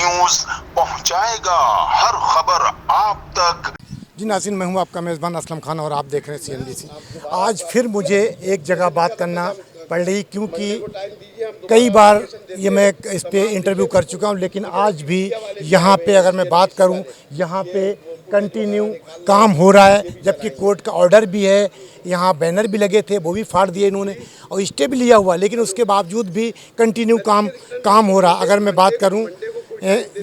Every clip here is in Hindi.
न्यूज पहुंचाएगा हर खबर आप तक। जी नाज़रीन, मैं हूं आपका मेज़बान असलम खान और आप देख रहे हैं CNBC। आज फिर मुझे एक जगह बात करना पड़ रही, क्योंकि कई बार ये मैं इस पे इंटरव्यू कर चुका हूं, लेकिन आज भी यहाँ पे अगर मैं बात करूं, यहाँ पे कंटिन्यू काम हो रहा है, जबकि कोर्ट का ऑर्डर भी है। यहाँ बैनर भी लगे थे, वो भी फाड़ दिए इन्होंने, और स्टे भी लिया हुआ, लेकिन उसके बावजूद भी कंटिन्यू काम हो रहा। अगर मैं बात करूँ,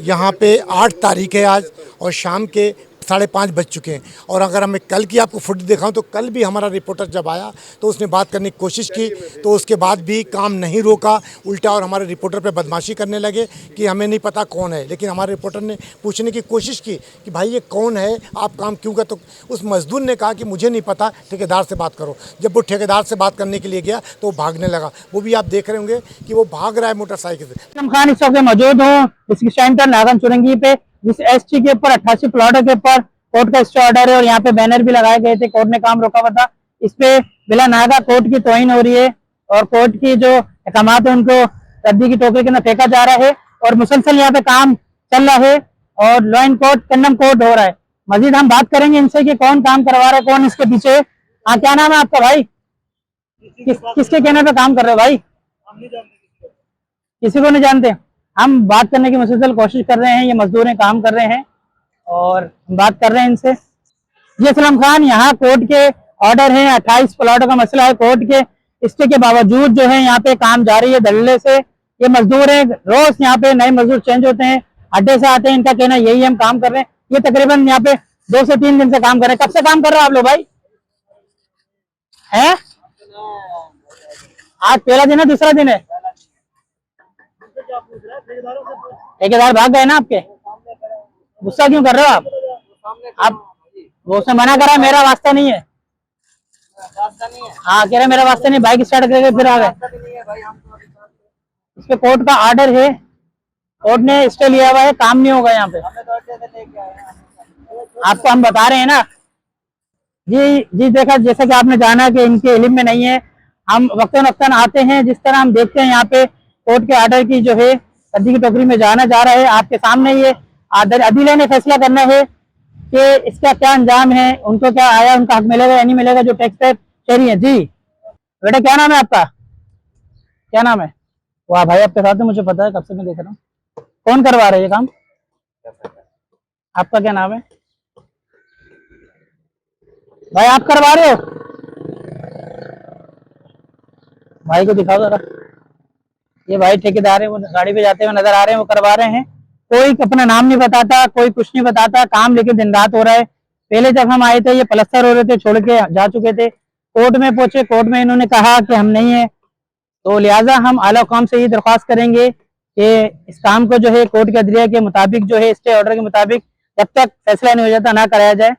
यहाँ पे 8 तारीख है आज, और शाम के 5:30 बज चुके हैं। और अगर मैं कल की आपको फुटेज दिखाऊं, तो कल भी हमारा रिपोर्टर जब आया तो उसने बात करने की कोशिश की, तो उसके बाद भी काम नहीं रोका, उल्टा और हमारे रिपोर्टर पे बदमाशी करने लगे कि हमें नहीं पता कौन है। लेकिन हमारे रिपोर्टर ने पूछने की कोशिश की कि भाई ये कौन है, आप काम क्यों कर, तो उस मजदूर ने कहा कि मुझे नहीं पता, ठेकेदार से बात करो। जब वो ठेकेदार से बात करने के लिए गया तो वो भागने लगा। वो भी आप देख रहे होंगे कि वो भाग रहा है मोटरसाइकिल से। असलम खान इस वक्त मौजूद हूँ इस सेंटर नागन चुरंगी पे, जिस ST के ऊपर 88 प्लॉटों के ऊपर कोर्ट का स्टे ऑर्डर है, और यहाँ पे बैनर भी लगाए गए थे। कोर्ट ने काम रोका हुआ था। इस पे बिला नागा कोर्ट की तौहीन हो रही है, और कोर्ट की जो अहकामात है उनको रद्दी की टोकरी के अंदर फेंका जा रहा है, और मुसलसल यहाँ पे काम चल रहा है, और law and court condemn court हो रहा है। मजीद हम बात करेंगे इनसे कि कौन काम करवा रहा है, कौन इसके पीछे। हाँ, क्या नाम है आपका भाई? किसके कहने पे काम कर रहे हो भाई? किसी को नहीं जानते। हम बात करने की मुसलसल कोशिश कर रहे हैं, ये मजदूर काम कर रहे हैं, और बात कर रहे हैं इनसे। जी असलम खान, यहाँ कोर्ट के ऑर्डर हैं, 28 प्लॉटों का मसला है। कोर्ट के स्टे के बावजूद जो है यहाँ पे काम जारी है धड़ल्ले से। ये मजदूर हैं, रोज यहाँ पे नए मजदूर चेंज होते हैं, अड्डे से आते हैं, इनका कहना यही है हम काम कर रहे हैं। ये तकरीबन यहाँ पे 2 से 3 दिन से काम कर रहे हैं। कब से काम कर रहे हो आप लोग भाई? हैं? आज पहला दिन है, दूसरा दिन है? ठेकेदार भाग गए ना आपके? गुस्सा क्यों कर रहे हो आप वो उसने मना करा, मेरा वास्ता नहीं है। हाँ, कह रहे मेरा वास्ता नहीं, बाइक स्टार्ट करके फिर आ गए। इस पे कोर्ट का ऑर्डर है, कोर्ट ने स्टे लिया हुआ है, काम नहीं होगा यहाँ पे। आपको हम बता रहे हैं ना जी। देखा, जैसा कि आपने जाना कि इनके इल्म में नहीं है। हम वक्तन वक्तन आते हैं, जिस तरह हम देखते हैं यहाँ पे कोर्ट के ऑर्डर की जो है रद्दी की टोकरी में जाना जा रहा है। आपके सामने ये अदीले ने फैसला करना है कि इसका क्या अंजाम है, उनको क्या आया, उनका हक मिलेगा या नहीं मिलेगा, जो टैक्स पे शहरी है। जी बेटा, क्या नाम है आपका? क्या नाम है? वाह भाई, आपके साथ है, मुझे पता है, कब से मैं देख रहा हूँ। कौन करवा रहा है ये काम? आपका क्या नाम है भाई? आप करवा रहे हो? भाई को दिखाओ जरा। ये भाई ठेकेदार है, वो गाड़ी पे जाते हुए नजर आ रहे हैं, वो करवा रहे हैं। कोई अपना नाम नहीं बताता, कोई कुछ नहीं बताता, काम लेके दिन रात हो रहा है। पहले जब हम आए थे ये प्लस्तर हो रहे थे, छोड़ के जा चुके थे। कोर्ट में पहुंचे, कोर्ट में इन्होंने कहा कि हम नहीं है, तो लिहाजा हम आला हुकाम से ये दरख्वास्त करेंगे कि इस काम को जो है कोर्ट के अदलिया के मुताबिक जो है स्टे ऑर्डर के मुताबिक जब तक फैसला नहीं हो जाता ना कराया जाए।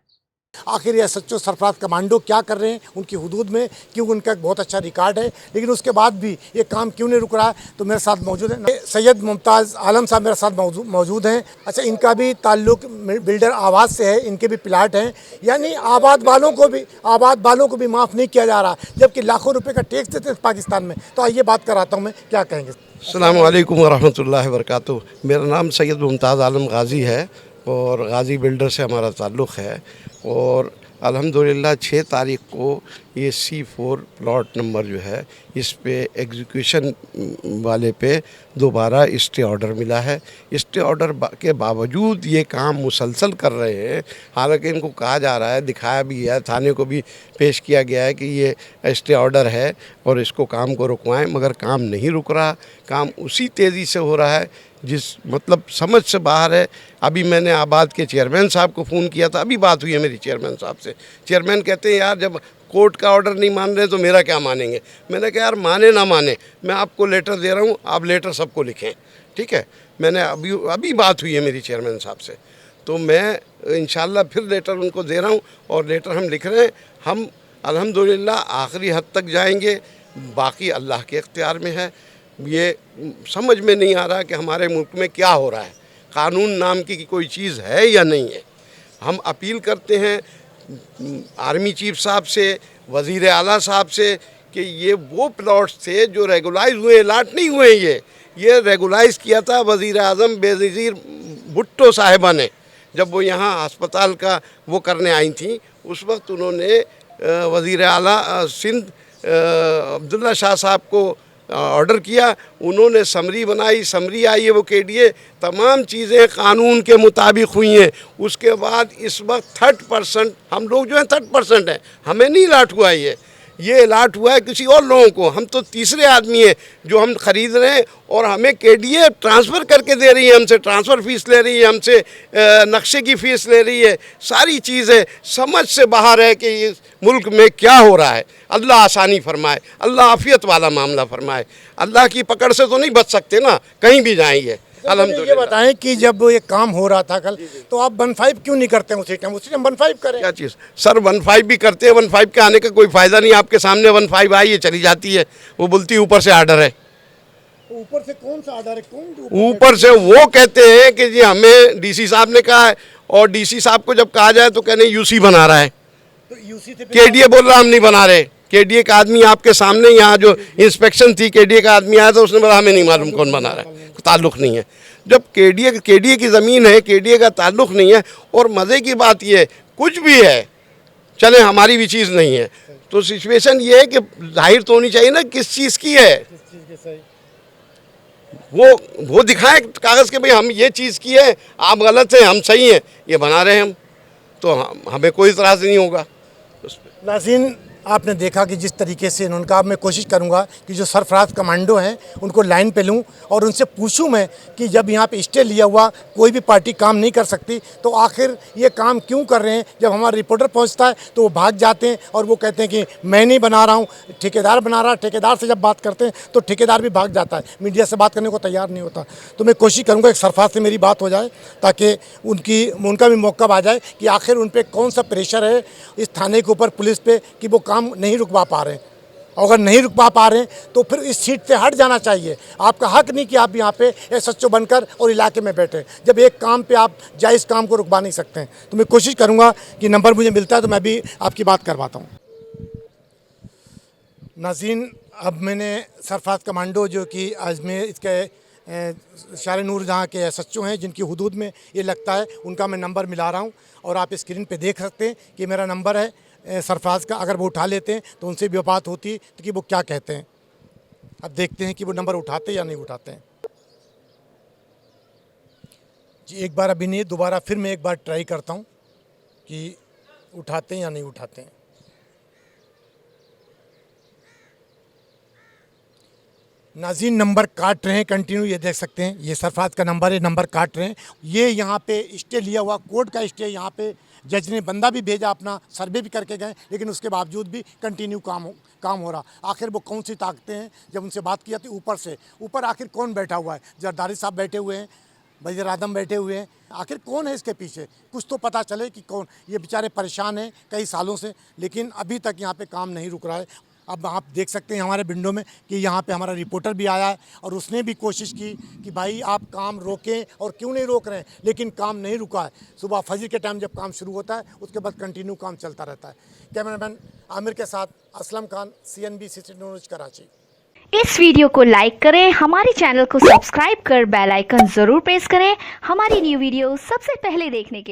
आखिर ये SHO सरफराज कमांडो क्या कर रहे हैं उनकी हुदूद में, क्योंकि उनका एक बहुत अच्छा रिकॉर्ड है, लेकिन उसके बाद भी ये काम क्यों नहीं रुक रहा है। तो मेरे साथ मौजूद है सैयद मुमताज़ आलम साहब, मेरे साथ मौजूद हैं। अच्छा, इनका भी ताल्लुक बिल्डर आवाज़ से है, इनके भी प्लाट हैं, यानी आबाद वालों को भी माफ़ नहीं किया जा रहा, जबकि लाखों रुपये का टैक्स देते हैं पाकिस्तान में। तो आइए बात कराता हूँ मैं, क्या कहेंगे। अस्सलाम वालेकुम वरहमतुल्लाहि वबरकातुहू। मेरा नाम सैयद मुमताज़ आलम गाज़ी है, और गाज़ी बिल्डर से हमारा ताल्लुक़ है। और अल्हम्दुलिल्लाह 6 तारीख़ को ये C4 प्लॉट नंबर जो है, इस पे एग्जीक्यूशन वाले पे दोबारा स्टे ऑर्डर मिला है। स्टे ऑर्डर के बावजूद ये काम मुसलसल कर रहे हैं। हालांकि इनको कहा जा रहा है, दिखाया भी है, थाने को भी पेश किया गया है कि ये स्टे ऑर्डर है और इसको काम को रुकवाएं, मगर काम नहीं रुक रहा। काम उसी तेज़ी से हो रहा है जिस मतलब समझ से बाहर है। अभी मैंने आबाद के चेयरमैन साहब को फ़ोन किया था, अभी बात हुई है मेरी चेयरमैन साहब से। चेयरमैन कहते हैं यार, जब कोर्ट का ऑर्डर नहीं मान रहे तो मेरा क्या मानेंगे। मैंने कहा यार, माने ना माने, मैं आपको लेटर दे रहा हूँ, आप लेटर सबको लिखें, ठीक है। मैंने अभी बात हुई है मेरी चेयरमैन साहब से, तो मैं इंशाल्लाह फिर लेटर उनको दे रहा हूँ, और लेटर हम लिख रहे हैं। हम अल्हम्दुलिल्लाह आखिरी हद तक जाएंगे, बाकी अल्लाह के इख्तियार में है। ये समझ में नहीं आ रहा कि हमारे मुल्क में क्या हो रहा है, कानून नाम की कोई चीज़ है या नहीं है। हम अपील करते हैं आर्मी चीफ साहब से, वज़ीर आला साहब से, कि ये वो प्लॉट्स थे जो रेगुलाइज हुए, अलाट नहीं हुए। ये रेगुलाइज किया था वज़ीर आज़म बेनज़ीर भुट्टो साहिबा ने। जब वो यहाँ अस्पताल का वो करने आई थी, उस वक्त उन्होंने वज़ीर आला सिंध अब्दुल्ला शाह साहब को ऑर्डर किया, उन्होंने समरी बनाई, समरी आई है वो KDA, तमाम चीज़ें कानून के मुताबिक हुई हैं। उसके बाद इस वक्त 30% हम लोग जो हैं 30% हैं, हमें नहीं अलाट हुआ ये अलाट हुआ है किसी और लोगों को। हम तो तीसरे आदमी हैं जो हम ख़रीद रहे हैं, और हमें KDA ट्रांसफ़र करके दे रही है, हमसे ट्रांसफ़र फ़ीस ले रही है, हमसे नक्शे की फ़ीस ले रही है। सारी चीज़ें समझ से बाहर है कि इस मुल्क में क्या हो रहा है। अल्लाह आसानी फरमाए, अल्लाह आफ़ियत वाला मामला फरमाए। अल्लाह की पकड़ से तो नहीं बच सकते ना, कहीं भी जाएंगे। ये बताएं कि जब ये काम हो रहा था कल, तो आप 15 क्यों नहीं करते हैं उसी टाइम 15 करें? क्या चीज़ सर, 15 भी करते हैं। 15 के आने का कोई फ़ायदा नहीं। आपके सामने 15 आई है, चली जाती है, वो बोलती है ऊपर से आर्डर है। ऊपर से कौन सा आर्डर है? कौन ऊपर से वो कहते हैं कि जी हमें DC साहब ने कहा है, और DC साहब को जब कहा जाए तो कहने UC बना रहा है। तो UC से KDA बोल रहा हम नहीं बना रहे। KDA का आदमी आपके सामने, यहाँ जो इंस्पेक्शन थी KDA का आदमी आया था, उसने बोला हमें नहीं मालूम कौन बना रहा है, ताल्लुक़ नहीं है। जब KDA की ज़मीन है, KDA का ताल्लुक़ नहीं है। और मज़े की बात ये है, कुछ भी है चले, हमारी भी चीज़ नहीं है, तो सिचुएशन ये है कि जाहिर तो होनी चाहिए ना किस चीज़ की है। वो दिखाएं कागज़ के भाई हम ये चीज़ की है, आप गलत हैं, हम सही हैं, ये बना रहे हैं हम, तो हमें कोई इतराज़ नहीं होगा। नाज़रीन, आपने देखा कि जिस तरीके से उनका, अब मैं कोशिश करूंगा कि जो सरफराज कमांडो हैं उनको लाइन पे लूं और उनसे पूछूं मैं कि जब यहाँ पे स्टे लिया हुआ कोई भी पार्टी काम नहीं कर सकती, तो आखिर ये काम क्यों कर रहे हैं? जब हमारा रिपोर्टर पहुँचता है तो वो भाग जाते हैं और वो कहते हैं कि मैं नहीं बना रहा हूँ, ठेकेदार बना रहा। ठेकेदार से जब बात करते हैं तो ठेकेदार भी भाग जाता है, मीडिया से बात करने को तैयार नहीं होता। तो मैं कोशिश करूँगा कि सरफराज से मेरी बात हो जाए, ताकि उनका भी मौका आ जाए कि आखिर उन पर कौन सा प्रेशर है इस थाने के ऊपर, पुलिस पे, कि वो काम नहीं रुकवा पा रहे हैं। अगर नहीं रुकवा पा रहे हैं तो फिर इस सीट से हट जाना चाहिए। आपका हक नहीं कि आप यहाँ पे SHO बनकर और इलाके में बैठे, जब एक काम पे आप जायज़ काम को रुकवा नहीं सकते हैं। तो मैं कोशिश करूँगा कि नंबर मुझे मिलता है तो मैं भी आपकी बात करवाता हूँ। नाज़रीन, अब मैंने सरफराज कमांडो, जो कि अजमेर इसके शारे नूर जहाँ के SHO हैं, जिनकी हुदूद में ये लगता है, उनका मैं नंबर मिला रहा हूँ और आप स्क्रीन पे देख सकते हैं कि मेरा नंबर है सरफराज का। अगर वो उठा लेते हैं तो उनसे भी बात होती है तो कि वो क्या कहते हैं। अब देखते हैं कि वो नंबर उठाते या नहीं उठाते हैं। जी, एक बार अभी नहीं, दोबारा फिर मैं एक बार ट्राई करता हूँ कि उठाते हैं या नहीं उठाते हैं। नाज़रीन, नंबर काट रहे हैं कंटिन्यू, ये देख सकते हैं, ये सरफराज का नंबर है, नंबर काट रहे हैं। ये यहाँ पे स्टे लिया हुआ, कोर्ट का स्टे, यहाँ पे जज ने बंदा भी भेजा, अपना सर्वे भी करके गए, लेकिन उसके बावजूद भी कंटिन्यू काम हो रहा। आखिर वो कौन सी ताकतें हैं? जब उनसे बात की जाती ऊपर आखिर कौन बैठा हुआ है? जरदारी साहब बैठे हुए हैं, वज़ीर आज़म बैठे हुए हैं, आखिर कौन है इसके पीछे? कुछ तो पता चले कि कौन। ये बेचारे परेशान हैं कई सालों से, लेकिन अभी तक यहाँ पे काम नहीं रुक रहा है। अब आप देख सकते हैं हमारे विंडो में कि यहाँ पे हमारा रिपोर्टर भी आया है और उसने भी कोशिश की कि भाई आप काम रोकें, और क्यों नहीं रोक रहे हैं, लेकिन काम नहीं रुका है। सुबह फजर के टाइम जब काम शुरू होता है, उसके बाद कंटिन्यू काम चलता रहता है। कैमरामैन आमिर के साथ Aslam Khan, CNB city news, Karachi. इस वीडियो को लाइक करें, हमारे चैनल को सब्सक्राइब कर बेल आइकन जरूर प्रेस करें हमारी न्यू वीडियो सबसे पहले देखने के लिए।